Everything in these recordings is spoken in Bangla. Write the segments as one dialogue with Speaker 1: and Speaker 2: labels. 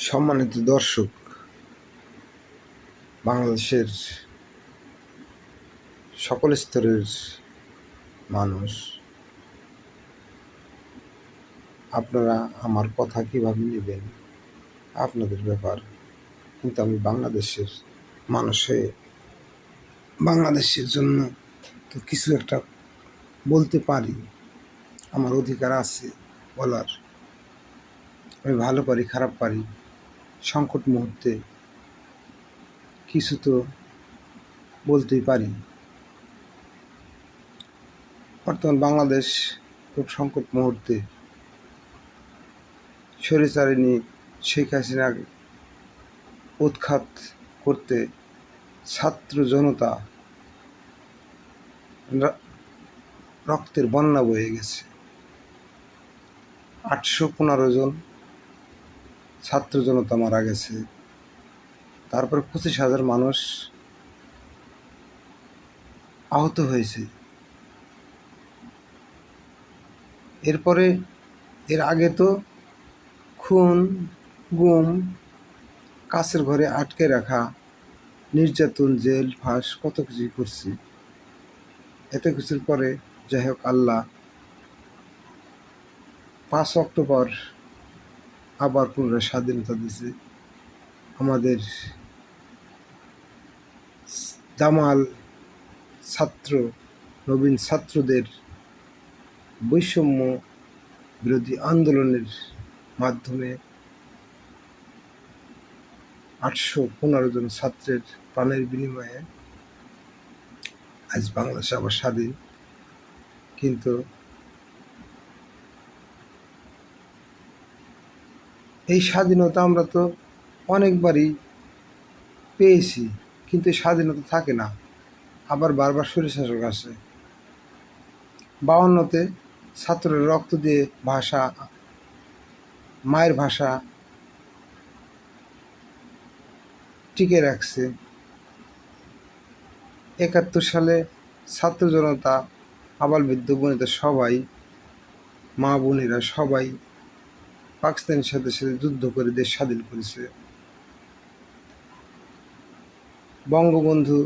Speaker 1: সম্মানিত দর্শক, বাংলাদেশের সকল স্তরের মানুষ, আপনারা আমার কথা কীভাবে নেবেন আপনাদের ব্যাপার। কিন্তু আমি বাংলাদেশের মানুষ হয়ে বাংলাদেশের জন্য তো কিছু একটা বলতে পারি, আমার অধিকার আছে বলার। আমি ভালো পারি, খারাপ পারি, সংকট মুহূর্তে কিছু তো বলতেই পারি। বর্তমান বাংলাদেশ খুব সংকট মুহূর্তে স্বৈরাচারিণী শেখ হাসিনা উৎখাত করতে ছাত্র জনতা রক্তের বন্যা বয়ে গেছে। 815 জন ছাত্র জনতা মারা গেছে। তারপর 25,000 মানুষ আহত হয়েছে। এরপরে এর আগে তো খুন, গুম, কাছের ঘরে আটকে রাখা, নির্যাতন, জেল, ফাঁস, কত কিছুই করছি। এত কিছুর পরে যাই হোক, আল্লাহ 5 অক্টোবর আবার পুনরায় স্বাধীনতা দিয়েছে। আমাদের দামাল ছাত্র, নবীন ছাত্রদের বৈষম্য বিরোধী আন্দোলনের মাধ্যমে 815 জন ছাত্রের প্রাণের বিনিময়ে আজ বাংলাদেশ আবার স্বাধীন। কিন্তু এই স্বাধীনতা আমরা তো অনেকবারই পেয়েছি, কিন্তু স্বাধীনতা থাকে না, আবার বারবার স্বৈরশাসক আসে। 52-তে ছাত্রের রক্ত দিয়ে ভাষা, মায়ের ভাষা টিকে রাখছে। 71 সালে ছাত্র জনতা, আবাল বৃদ্ধ বনিতা সবাই, মা বোনেরা সবাই পাকিস্তানের সাথে যুদ্ধ করে দেশ স্বাধীন করেছে। বঙ্গবন্ধু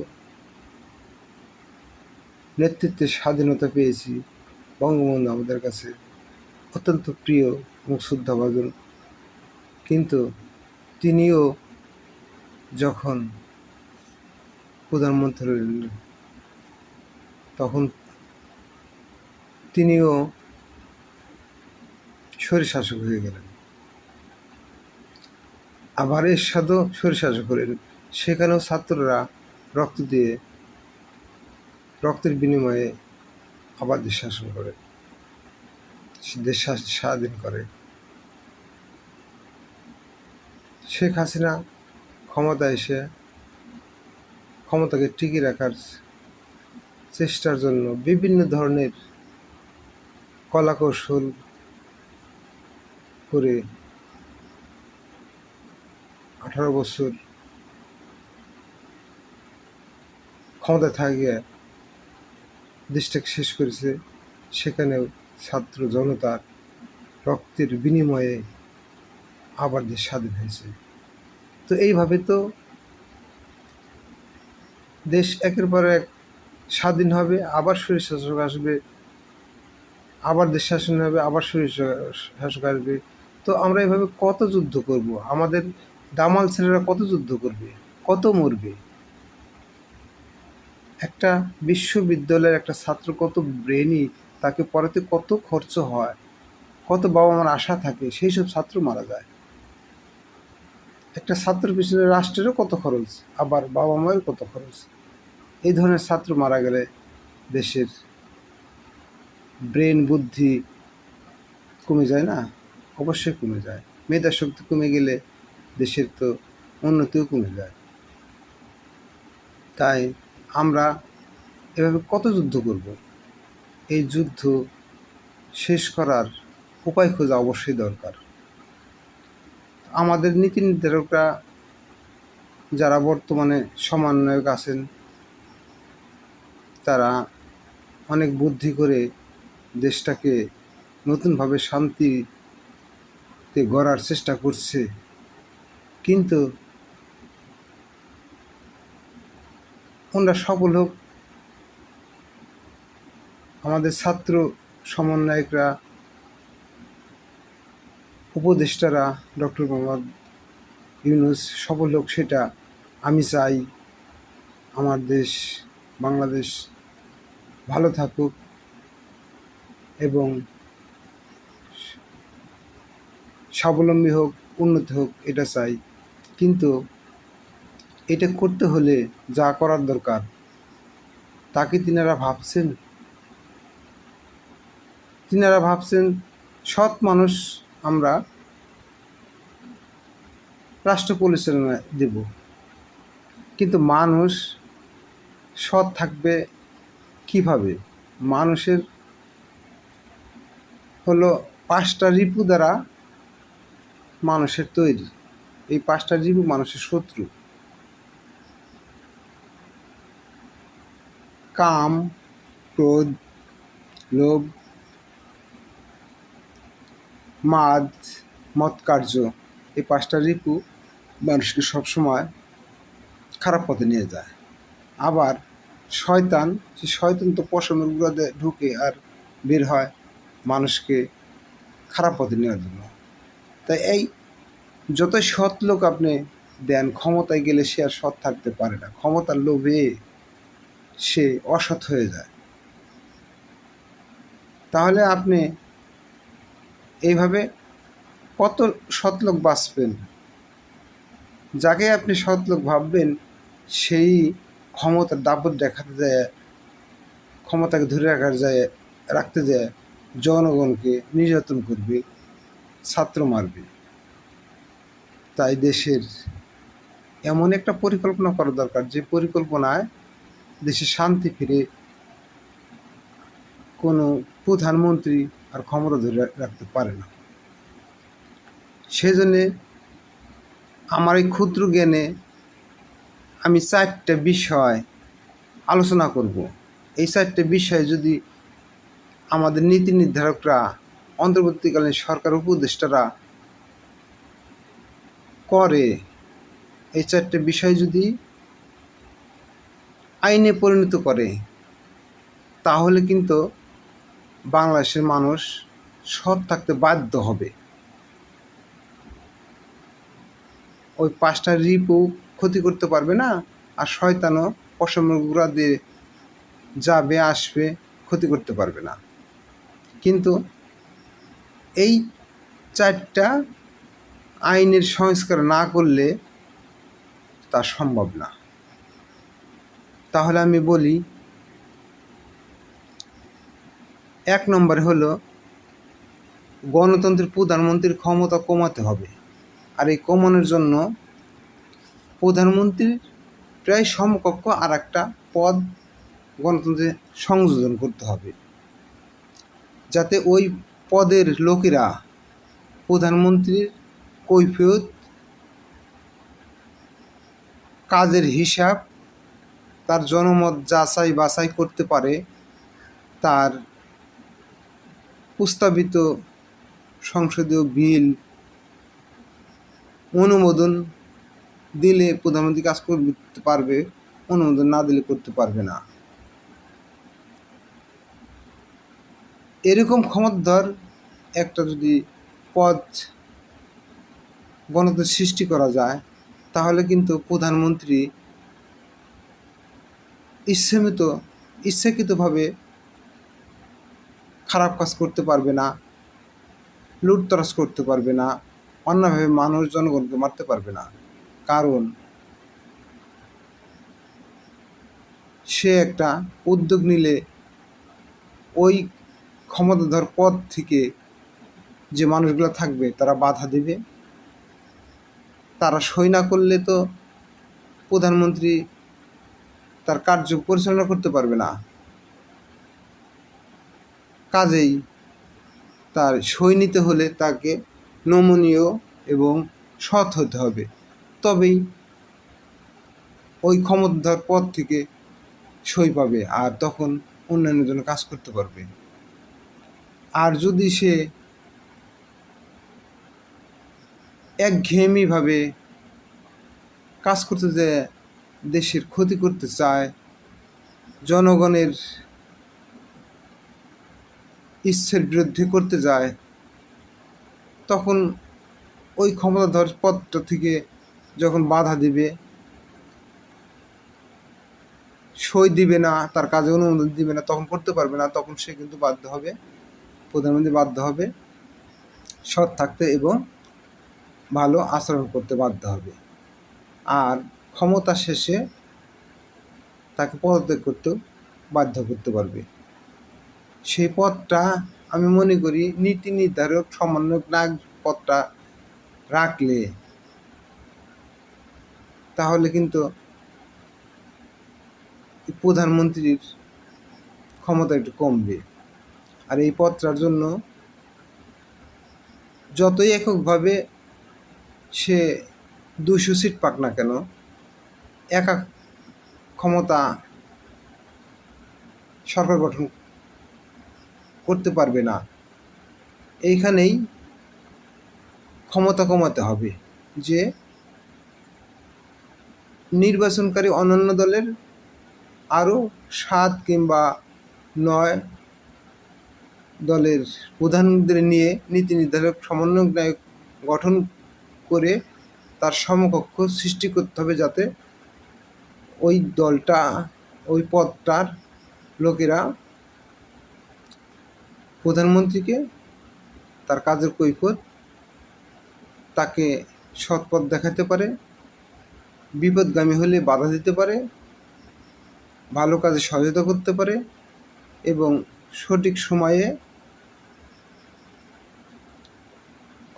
Speaker 1: নেতৃত্বে স্বাধীনতা পেয়েছি। বঙ্গবন্ধু আমাদের কাছে অত্যন্ত প্রিয় এবং শ্রদ্ধাভাজন। কিন্তু তিনিও যখন প্রধানমন্ত্রী হলেন, তখন তিনিও স্বৈরশাসক হয়ে গেলেন। আবার এরশাদও স্বৈরশাসক হলেন। সেখানেও ছাত্ররা রক্ত দিয়ে, রক্তের বিনিময়ে আবার দেশ শাসন করে, দেশ স্বাধীন করে। শেখ হাসিনা ক্ষমতায় এসে ক্ষমতাকে টিকিয়ে রাখার চেষ্টার জন্য বিভিন্ন ধরনের কলাকৌশল করে 18 বছর ক্ষমতা থাকিয়ে দেশটাকে শেষ করেছে। সেখানেও ছাত্র জনতার রক্তের বিনিময়ে আবার দেশ স্বাধীন হয়েছে। তো এইভাবে তো দেশ একের পর এক স্বাধীন হবে, আবার স্বৈরশাসক আসবে, আবার দেশ শাসন হবে, আবার স্বৈরশাসক আসবে। তো আমরা এভাবে কত যুদ্ধ করব? আমাদের দামাল ছেলেরা কত যুদ্ধ করবে, কত মরবে? একটা বিশ্ববিদ্যালয়ের একটা ছাত্র কত ব্রেনি, তাকে পড়াতে কত খরচ হয়, কত বাবা মার আশা থাকে, সেই সব ছাত্র মারা যায়। একটা ছাত্রের পিছনে রাষ্ট্রেরও কত খরচ, আবার বাবা মায়ের কত খরচ। এই ধরনের ছাত্র মারা গেলে দেশের ব্রেন, বুদ্ধি কমে যায় না? অবশ্যই কমে যায়। মেধা শক্তি কমে গেলে দেশের তো উন্নতিও কমে যায়। তাই আমরা এভাবে কত যুদ্ধ করব? এই যুদ্ধ শেষ করার উপায় খোঁজা অবশ্যই দরকার। আমাদের নীতি নির্ধারকরা যারা বর্তমানে সমন্বয়ক আছেন, তারা অনেক বুদ্ধি করে দেশটাকে নতুনভাবে শান্তিতে গড়ার চেষ্টা করছে। কিন্তু ওনারা সফল হোক, আমাদের ছাত্র সমন্বয়করা, উপদেষ্টারা, ডক্টর মোহাম্মদ ইউনূস সফল হোক, সেটা আমি চাই। আমার দেশ বাংলাদেশ ভালো থাকুক এবং স্বাবলম্বী হোক, উন্নতি হোক, এটা চাই। কিন্তু এটা করতে হলে যা করার দরকার তা কি তিনারা ভাবছেন? তিনারা ভাবছেন সৎ মানুষ আমরা রাষ্ট্র পরিচালনা দেব, কিন্তু মানুষ সৎ থাকবে কিভাবে? মানুষের হলো 5টা রিপু দ্বারা মানুষের তৈরি। এই 5টা রিপু মানুষের শত্রু: কাম, ক্রোধ, লোভ, মাদ, মৎকার্য। এই 5টা রিপু মানুষকে সবসময় খারাপ পথে নিয়ে যায়। আবার শয়তান, সে শয়তান তো পশমের গুঁড়াতে ঢুকে আর বের হয় মানুষকে খারাপ পথে নেওয়ার জন্য। তাই এই যতই সৎ লোক আপনি দেন, ক্ষমতায় গেলে সে আর সৎ থাকতে পারে না। ক্ষমতার লোভে সে অসৎ হয়ে যায়। তাহলে আপনি এইভাবে কত সৎ লোক বাঁচবেন? যাকে আপনি সৎ লোক ভাববেন সেই ক্ষমতার দাপট দেখাতে যায়, ক্ষমতাকে ধরে রাখতে যায় জনগণকে নির্যাতন করবে, ছাত্র মারবে। তাই দেশের এমন একটা পরিকল্পনা করা দরকার যে পরিকল্পনায় দেশে শান্তি ফিরে কোনো প্রধানমন্ত্রী আর ক্ষমতা ধরে রাখতে পারে না। সেজন্যে আমার এই ক্ষুদ্র জ্ঞানে আমি 4টা বিষয় আলোচনা করব। এই 4টে বিষয়ে যদি আমাদের নীতি নির্ধারকরা, অন্তর্বর্তীকালীন সরকার উপদেষ্টারা করে, এই 4টে বিষয় যদি আইনে পরিণত করে, তাহলে কিন্তু বাংলাদেশের মানুষ সৎ থাকতে বাধ্য হবে। ওই 5টা রিপু ক্ষতি করতে পারবে না, আর শয়তানও পশমের গুঁড়া দিয়ে যাবে আসবে, ক্ষতি করতে পারবে না। কিন্তু এই 4টা আইনের সংস্কার না করলে তা সম্ভব না। তাহলে আমি বলি, 1 নম্বরে হলো গণতন্ত্রের প্রধানমন্ত্রীর ক্ষমতা কমাতে হবে। আর এই কমানোর জন্য প্রধানমন্ত্রীর প্রায় সমকক্ষ আর একটা পদ গণতন্ত্রে সংযোজন করতে হবে, যাতে ওই পদের লোকেরা প্রধানমন্ত্রীর কৈফিয়ত, কাজের হিসাব, তার জনমত যাচাই বাছাই করতে পারে, তার প্রস্তাবিত সংসদীয় বিল অনুমোদন দিলে প্রধানমন্ত্রী কাজ করতে পারবে, অনুমোদন না দিলে করতে পারবে না। এরকম ক্ষমতাধর একটা যদি পদ গণতন্ত্র সৃষ্টি করা যায়, তাহলে কিন্তু প্রধানমন্ত্রী ইচ্ছাকৃতভাবে খারাপ কাজ করতে পারবে না, লুটতরাজ করতে পারবে না, অন্যভাবে মানুষ জনগণকে মারতে পারবে না। কারণ সে একটা উদ্যোগ নিলে ওই ক্ষমতাধর পদ থেকে যে মানুষগুলো থাকবে তারা বাধা দেবে। তারা সই না করলে তো প্রধানমন্ত্রী তার কার্য পরিচালনা করতে পারবে না। কাজেই তার সই নিতে হলে তাকে নমনীয় এবং সৎ হতে হবে, তবেই ওই ক্ষমতাধর পদ থেকে সই পাবে, আর তখন উন্নয়নের জন্য কাজ করতে পারবে। আর যদি সে একঘেয়েমিভাবে কাজ করতে যে দেশের ক্ষতি করতে চায়, জনগণের ইচ্ছের বিরুদ্ধে করতে যায়, তখন ওই ক্ষমতাধর পদটা থেকে যখন বাধা দিবে, সই দিবে না, তার কাজে অনুমোদন দিবে না, তখন করতে পারবে না, তখন সে কিন্তু বাধ্য হবে, প্রধানমন্ত্রী বাধ্য হবে সৎ থাকতে এবং ভালো আচরণ করতে বাধ্য হবে। আর ক্ষমতা শেষে তাকে পদত্যাগ করতেও বাধ্য করতে পারবে। সেই পদটা আমি মনে করি নীতি নির্ধারক সমন্বয়ক পদটা রাখলে তাহলে কিন্তু প্রধানমন্ত্রীর ক্ষমতা একটু কমবে। আর এই পদটার জন্য যতই এককভাবে সে 200 সিট পাক না কেন, একা ক্ষমতা সরকার গঠন করতে পারবে না। এইখানেই ক্ষমতা কমাতে হবে যে নির্বাচনকারী অন্যান্য দলের আরও 7 কিংবা 9 দলের প্রধানদের নিয়ে নীতি নির্ধারক সমন্বয়ক গঠন করে তার সমকক্ষ সৃষ্টি করতে হবে, যাতে ওই দলটা, ওই পদটার লোকেরা প্রধানমন্ত্রীকে তার কাজের কৈফিয়ত তাকে সৎ পথ দেখাতে পারে, বিপদগামী হলে বাধা দিতে পারে, ভালো কাজে সহায়তা করতে পারে এবং সঠিক সময়ে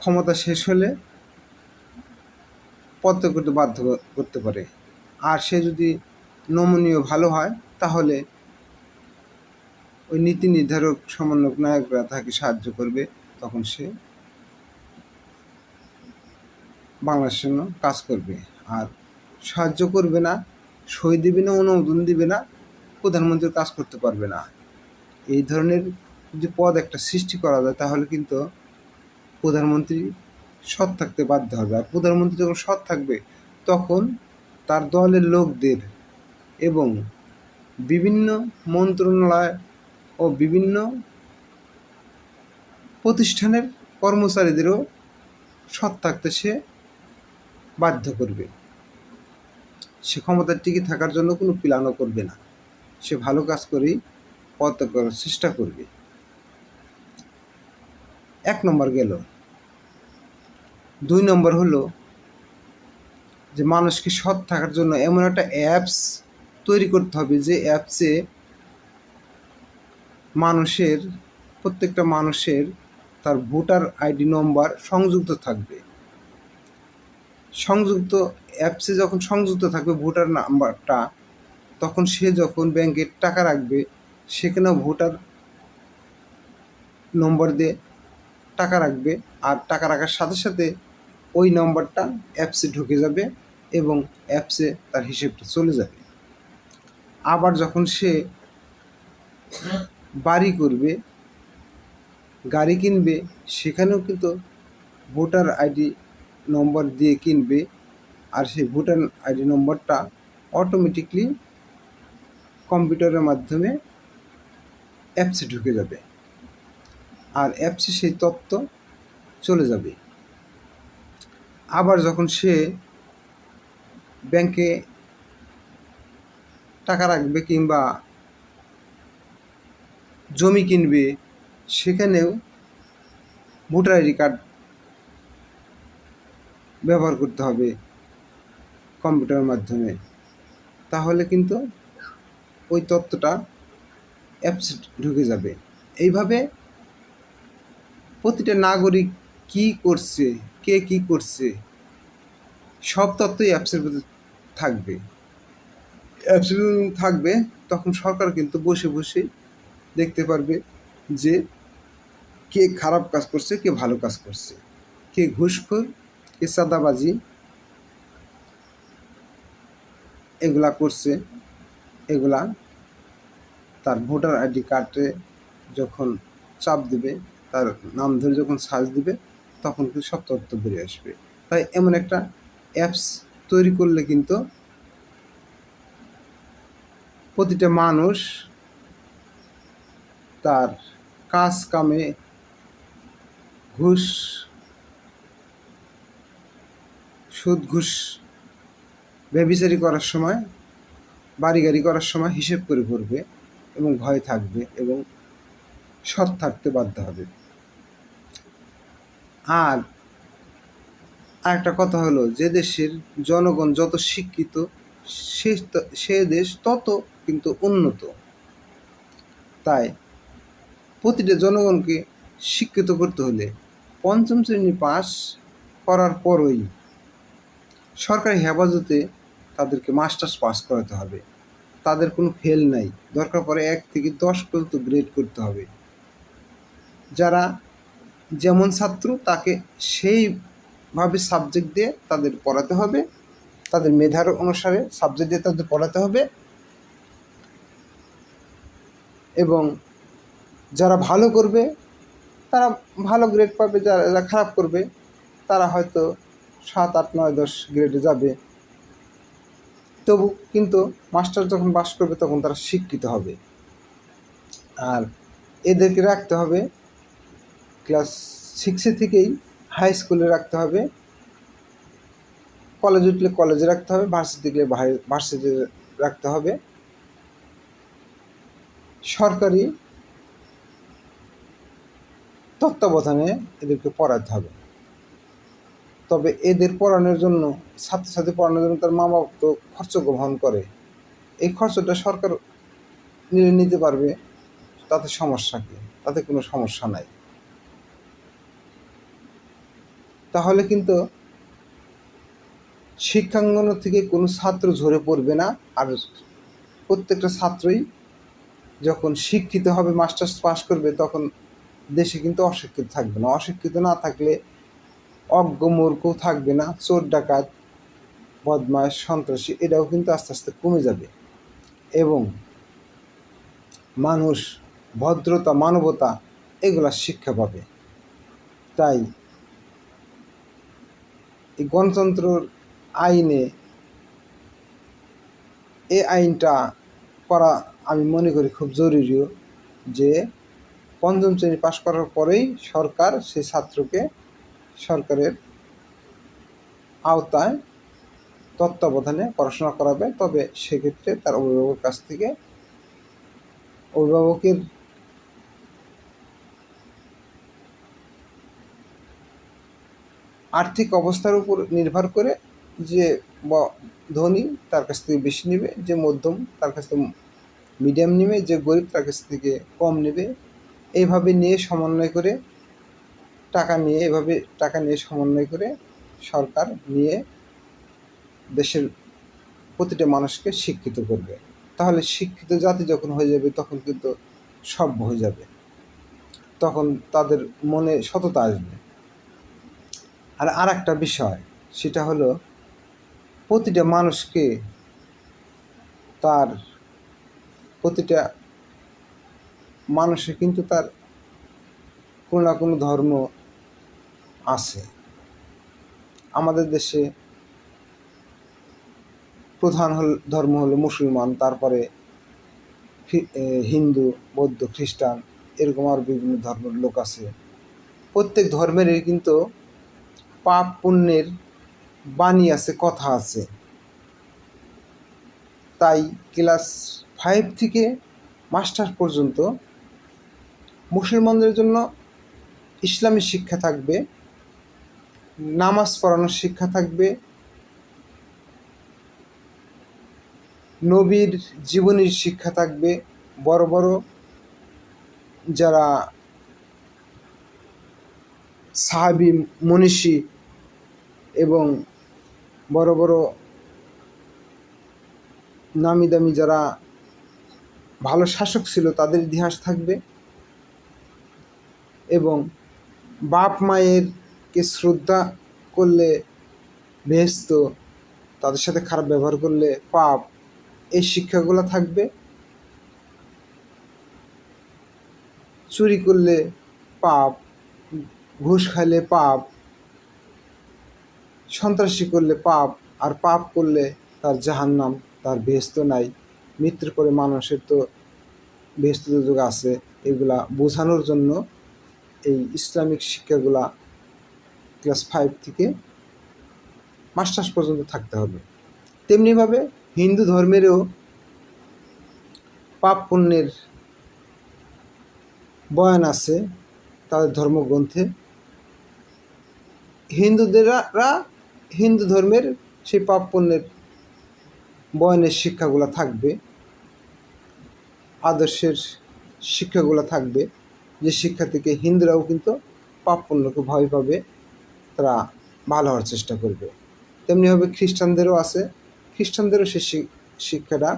Speaker 1: ক্ষমতা শেষ হলে পদত্যাগ করতে বাধ্য করতে পারে। আর সে যদি নমনীয় ভালো হয় তাহলে ওই নীতি নির্ধারক সমন্বয়ক নায়করা তাকে সাহায্য করবে, তখন সে বাংলাদেশের জন্য কাজ করবে। আর সাহায্য করবে না, সই দিবে না, অনুমোদন দিবে না, প্রধানমন্ত্রীর কাজ করতে পারবে না। এই ধরনের যদি পদ একটা সৃষ্টি করা যায় তাহলে কিন্তু প্রধানমন্ত্রী সৎ থাকতে বাধ্য হবে। আর প্রধানমন্ত্রী যখন সৎ থাকবে তখন তার দলের লোকদের এবং বিভিন্ন মন্ত্রণালয় ও বিভিন্ন প্রতিষ্ঠানের কর্মচারীদেরও সৎ থাকতে সে বাধ্য করবে। সে ক্ষমতার টিকে থাকার জন্য কোনো প্ল্যানও করবে না, সে ভালো কাজ করেই পদত্যাগ করার চেষ্টা করবে। 1 নম্বর গেল। 2 নম্বর হলো যে মানুষকে সৎ থাকার জন্য এমন একটা অ্যাপস তৈরি করতে হবে যে অ্যাপসে প্রত্যেকটা মানুষের তার ভোটার আইডি নম্বর সংযুক্ত থাকবে। অ্যাপসে যখন সংযুক্ত থাকবে ভোটার নাম্বারটা, তখন সে যখন ব্যাংকে টাকা রাখবে সেখানেও ভোটার নম্বর দিয়ে টাকা রাখবে, আর টাকা রাখার সাথে সাথে ওই নম্বরটা অ্যাপসে ঢুকে যাবে এবং অ্যাপসে তার হিসেবটা চলে যাবে। আবার যখন সে বাড়ি করবে, গাড়ি কিনবে, সেখানেও কিন্তু ভোটার আইডি নম্বর দিয়ে কিনবে, আর সেই ভোটার আইডি নম্বরটা অটোমেটিকলি কম্পিউটারের মাধ্যমে অ্যাপসে ঢুকে যাবে, আর অ্যাপসে সেই তথ্য চলে যাবে। আবার যখন সে ব্যাংকে টাকা রাখবে কিংবা জমি কিনবে, সেখানেও ভোটার আইডি কার্ড ব্যবহার করতে হবে কম্পিউটারের মাধ্যমে, তাহলে কিন্তু ওই তথ্যটা অ্যাপসে ঢুকে যাবে। এইভাবে প্রতিটা নাগরিক কী করছে, কে কী করছে, সব তথ্যই অ্যাপসের ভিতরে থাকবে। তখন সরকার কিন্তু বসে বসে দেখতে পারবে যে কে খারাপ কাজ করছে, কে ভালো কাজ করছে, কে ঘুষখোর, কে চাঁদাবাজি এগুলা করছে। এগুলা তার ভোটার আইডি কার্ডে যখন চাপ দিবে, তার নাম ধরে যখন সার্চ দিবে, তখন কিন্তু সব তথ্য বেরিয়ে আসবে। তাই এমন একটা অ্যাপস তৈরি করলে কিন্তু প্রতিটা মানুষ তার কাজ কামে ঘুষ সুদ ঘুষ ব্যভিচারী করার সময় বাড়ি গাড়ি করার সময় হিসেব করে করবে এবং ভয় থাকবে এবং সৎ থাকতে বাধ্য হবে। আর একটা কথা হলো, যে দেশের জনগণ যত শিক্ষিত সে দেশ তত কিন্তু উন্নত। তাই প্রতিটা জনগণকে শিক্ষিত করতে হলে পঞ্চম শ্রেণী পাস করার পরই সরকারি হেফাজতে তাদেরকে মাস্টার্স পাস করাতে হবে। তাদের কোনো ফেল নাই, দরকার পড়ে 1 থেকে 10 পর্যন্ত গ্রেড করতে হবে। যারা যেমন ছাত্র তাকে সেইভাবে সাবজেক্ট দিয়ে তাদের পড়াতে হবে, তাদের মেধার অনুসারে সাবজেক্ট দিয়ে তাদের পড়াতে হবে। এবং যারা ভালো করবে তারা ভালো গ্রেড পাবে, যারা খারাপ করবে তারা হয়তো 7, 8, 9, 10 গ্রেডে যাবে। তবু কিন্তু মাস্টার যখন পাস করবে তখন তারা শিক্ষিত হবে। আর এদেরকে রাখতে হবে ক্লাস 6 থেকেই হাই স্কুলে রাখতে হবে, কলেজ উঠলে কলেজে রাখতে হবে, ভার্সিটি গেলে ভার্সিটি রাখতে হবে। সরকারি তত্ত্বাবধানে এদেরকে পড়াতে হবে। তবে এদের পড়ানোর জন্য ছাত্রছাত্রী পড়ানোর জন্য তার মা বাবা তো খরচ বহন করে। এই খরচটা সরকার নিতে পারবে, তাতে সমস্যা কি? তাতে কোনো সমস্যা নাই। তাহলে কিন্তু শিক্ষাঙ্গন থেকে কোনো ছাত্র ঝরে পড়বে না। আর প্রত্যেকটা ছাত্রই যখন শিক্ষিত হবে, মাস্টার্স পাস করবে, তখন দেশে কিন্তু অশিক্ষিত থাকবে না। অশিক্ষিত না থাকলে অজ্ঞ মূর্খ থাকবে না, চোর ডাকাত বদমাশ সন্ত্রাসী এটাও কিন্তু আস্তে আস্তে কমে যাবে এবং মানুষ ভদ্রতা মানবতা এগুলা শিক্ষা পাবে। তাই এই গণতন্ত্রের আইনে এই আইনটা করা আমি মনে করি খুব জরুরি, যে পঞ্চম শ্রেণী পাস করার পরেই সরকার সেই ছাত্রকে সরকারের আওতায় তত্ত্বাবধানে পড়াশোনা করাবে। তবে সেক্ষেত্রে তার অভিভাবকের কাছ থেকে অভিভাবকের আর্থিক অবস্থার উপর নির্ভর করে, যে ধনী তার কাছ থেকে বেশি নেবে, যে মধ্যম তার কাছ থেকে মিডিয়াম নেবে, যে গরিব তার কাছ থেকে কম নেবে। এইভাবে নিয়ে সমন্বয় করে টাকা নিয়ে সমন্বয় করে সরকার নিয়ে দেশের প্রতিটা মানুষকে শিক্ষিত করবে। তাহলে শিক্ষিত জাতি যখন হয়ে যাবে তখন কিন্তু সভ্য হয়ে যাবে, তখন তাদের মনে সততা আসবে। আর একটা বিষয়, সেটা হলো প্রতিটা মানুষকে প্রতিটা মানুষের কিন্তু তার কোনো না কোনো ধর্ম আছে। আমাদের দেশে প্রধান ধর্ম হলো মুসলমান, তারপরে হিন্দু, বৌদ্ধ, খ্রিস্টান, এরকম আর বিভিন্ন ধর্মের লোক আছে। প্রত্যেক ধর্মেরই কিন্তু পাপ পুণ্যের বাণী আছে, কথা আছে। তাই ক্লাস 5 থেকে মাস্টার পর্যন্ত মুসলমানদের জন্য ইসলামী শিক্ষা থাকবে, নামাজ পড়ানোর শিক্ষা থাকবে, নবীর জীবনীর শিক্ষা থাকবে, বড় বড় যারা সাহাবী মনীষী এবং বড় বড় নামি দামি যারা ভালো শাসক ছিল তাদের ইতিহাস থাকবে। এবং বাপ মায়েরকে শ্রদ্ধা করলে বেহেশত, তাদের সাথে খারাপ ব্যবহার করলে পাপ, এই শিক্ষাগুলো থাকবে। চুরি করলে পাপ, ঘুষ খাইলে পাপ, সন্ত্রাসী করলে পাপ,
Speaker 2: আর পাপ করলে তার জাহান্নাম, তার বেহেশত নাই, মৃত্যুর পরে মানুষের তো বেহেশত যুগ আছে। এগুলা বোঝানোর জন্য এই ইসলামিক শিক্ষাগুলা ক্লাস 5 থেকে মাস্টার্স পর্যন্ত থাকতে হবে। তেমনিভাবে হিন্দু ধর্মেরও পাপ পুণ্যের বয়ান আছে তাদের ধর্মগ্রন্থে। হিন্দুদেরা হিন্দু ধর্মের সেই পাপ পুণ্যের বয়ানের শিক্ষাগুলো থাকবে, আদর্শের শিক্ষাগুলো থাকবে, যে শিক্ষা থেকে হিন্দুরাও কিন্তু পাপ পুণ্যকে ভয় পাবে, তারা ভালো হওয়ার চেষ্টা করবে। তেমনিভাবে খ্রিস্টানদেরও আছে, খ্রিস্টানদেরও সেই শিক্ষাটা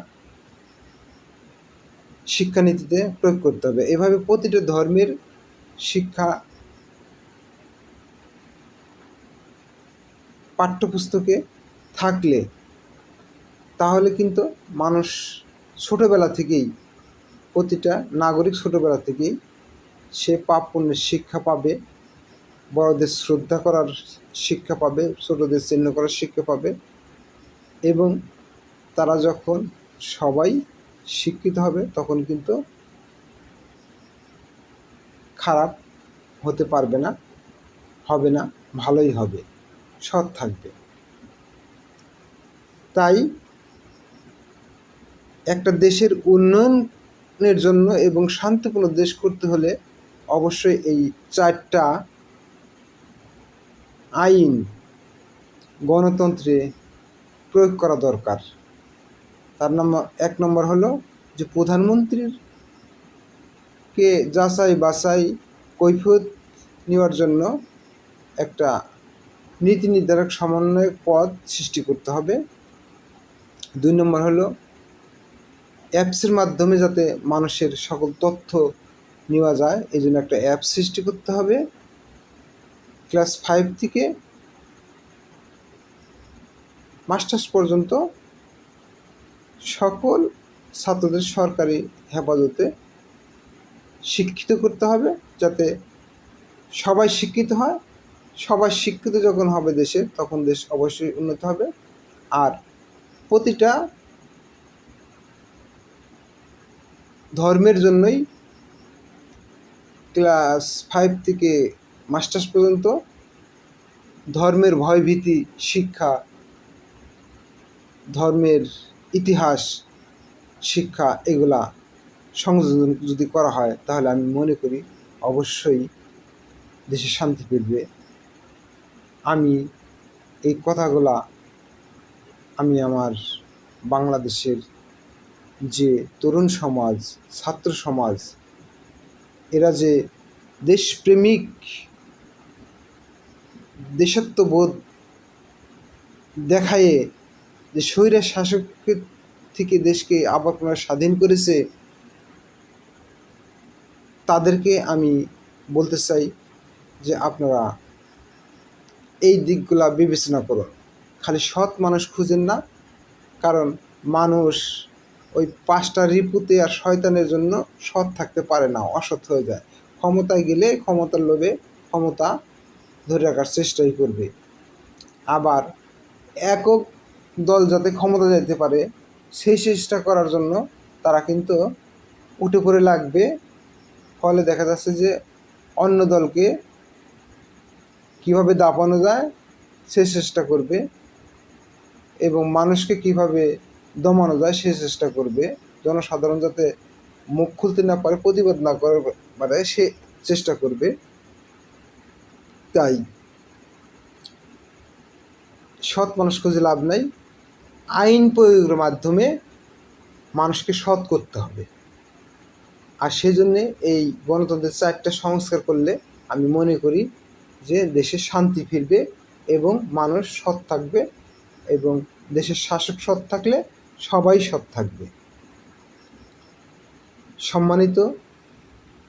Speaker 2: শিক্ষানীতিতে প্রয়োগ করতে হবে। এভাবে প্রতিটা ধর্মের শিক্ষা পাঠ্যপুস্তকে থাকলে তাহলে কিন্তু মানুষ ছোটোবেলা থেকেই, প্রতিটা নাগরিক ছোটোবেলা থেকেই সে পাপ পুণ্যের শিক্ষা পাবে, বড়দের শ্রদ্ধা করার শিক্ষা পাবে, ছোটোদের চিহ্ন করার শিক্ষা পাবে। এবং তারা যখন সবাই শিক্ষিত হবে তখন কিন্তু খারাপ হতে পারবে না, হবে না, ভালোই হবে, সৎ থাকবে। তাই একটা দেশের উন্নয়নের জন্য এবং শান্তিপূর্ণ দেশ করতে হলে অবশ্যই এই 4টা আইন গণতন্ত্রে প্রয়োগ করা দরকার। তার নাম 1 নম্বর হলো যে প্রধানমন্ত্রীর কে যাচাই বাছাই কৈফিয়ত নেওয়ার জন্য একটা নীতি নির্ধারক সমন্বয়ক পদ সৃষ্টি করতে হবে। 2 নম্বর হলো অ্যাপসের মাধ্যমে যাতে মানুষের সকল তথ্য নেওয়া যায়, এই জন্য একটা অ্যাপ সৃষ্টি করতে হবে। ক্লাস 5 থেকে মাস্টার্স পর্যন্ত সকল ছাত্রদের সরকারি হেফাজতে শিক্ষিত করতে হবে, যাতে সবাই শিক্ষিত হয়। সবাই শিক্ষিত যখন হবে দেশে, তখন দেশ অবশ্যই উন্নত হবে। আর প্রতিটা ধর্মের জন্যই ক্লাস 5 থেকে মাস্টার্স পর্যন্ত ধর্মের ভয়ভীতি শিক্ষা, ধর্মের ইতিহাস শিক্ষা, এগুলা সংযোজন যদি করা হয় তাহলে আমি মনে করি অবশ্যই দেশে শান্তি ফিরবে। আমি এই কথাগুলা আমি আমার বাংলাদেশের যে তরুণ সমাজ, ছাত্র সমাজ, এরা যে দেশপ্রেমিক, দেশাত্মবোধ দেখায়ে যে স্বৈরাচার শাসকের থেকে দেশকে আবার পুনরায় স্বাধীন করেছে, তাদেরকে আমি বলতে চাই যে আপনারা এই দিকগুলা বিবেচনা করুন। খালি সৎ মানুষ খুঁজেন না, কারণ মানুষ ওই 5টা রিপুতে আর শয়তানের জন্য সৎ থাকতে পারে না, অসৎ হয়ে যায়। ক্ষমতায় গেলে ক্ষমতার লোভে ক্ষমতা ধরে রাখার চেষ্টাই করবে। আবার একক দল যাতে ক্ষমতা যেতে পারে সেই চেষ্টা করার জন্য তারা কিন্তু উঠে পড়ে লাগবে। ফলে দেখা যাচ্ছে যে অন্য দলকে কীভাবে দাপানো যায় সে চেষ্টা করবে, এবং মানুষকে কিভাবে দমানো যায় সে চেষ্টা করবে। জনসাধারণ যাতে মুখ খুলতে না পারে, প্রতিবাদ না করে পারে, সে চেষ্টা করবে। তাই সৎ মানুষ খুঁজে লাভ নাই, আইন প্রয়োগের মাধ্যমে মানুষকে সৎ করতে হবে। আর সেজন্যে এই গণতন্ত্রের 4টা সংস্কার করলে আমি মনে করি যে দেশে শান্তি ফিরবে এবং মানুষ সৎ থাকবে, এবং দেশের শাসক সৎ থাকলে সবাই সৎ থাকবে। সম্মানিত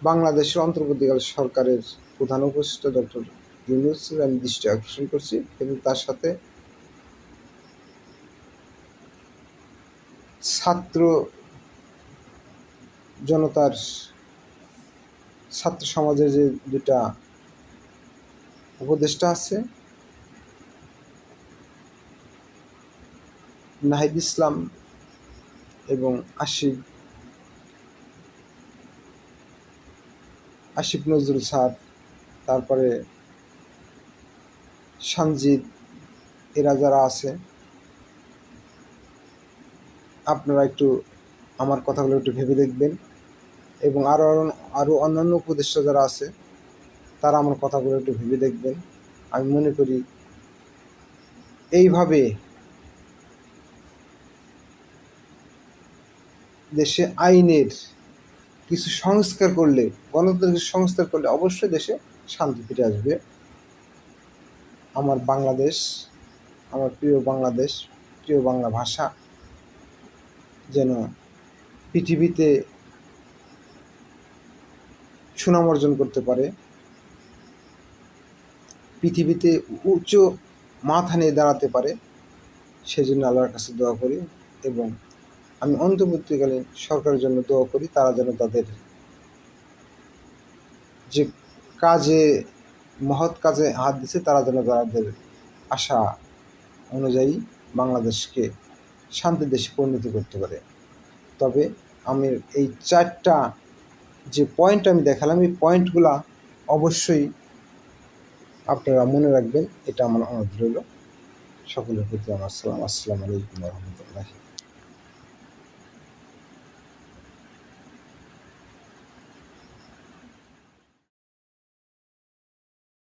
Speaker 2: বাংলাদেশের অন্তর্বর্তীকালীন সরকারের প্রধান উপদেষ্টা ডক্টর ইউনূসের আমি দৃষ্টি আকর্ষণ করছি, এবং তার সাথে ছাত্র জনতার, ছাত্র সমাজের যে 2টা উপদেষ্টা আছে, নাহিদ ইসলাম এবং আসিফ নজরুল স্যার, তারপরে সঞ্জিত, এরা যারা আছে, আপনারা একটু আমার কথাগুলো একটু ভেবে দেখবেন। এবং আরও অন্যান্য উপদেষ্টা যারা আছে তারা আমার কথাগুলো একটু ভেবে দেখবেন। আমি মনে করি এইভাবে দেশে আইনের কিছু সংস্কার করলে, গণতান্ত্রিক সংস্কার করলে অবশ্যই দেশে শান্তি ফিরে আসবে। আমার বাংলাদেশ, আমার প্রিয় বাংলাদেশ, প্রিয় বাংলা ভাষা যেন পৃথিবীতে সুনাম অর্জন করতে পারে, পৃথিবীতে উচ্চ মাথা নিয়ে দাঁড়াতে পারে, সেজন্য আল্লাহর কাছে দোয়া করি। এবং আমি অন্তর্বর্তীকালীন সরকারের জন্য দোয়া করি, তারা যেন তাদের যে কাজে, মহৎ কাজে হাত দিচ্ছে, তারা যেন তাদের আশা অনুযায়ী বাংলাদেশকে শান্তির দেশে পরিণত করতে পারে। তবে আমি এই 4টা যে পয়েন্ট আমি দেখালাম, এই পয়েন্টগুলা অবশ্যই আপনারা মনে রাখবেন, এটা আমার অনুরোধ রইল। সকলের প্রতি আমার সালাম। আসসালামু আলাইকুম রহমতুল্লাহ।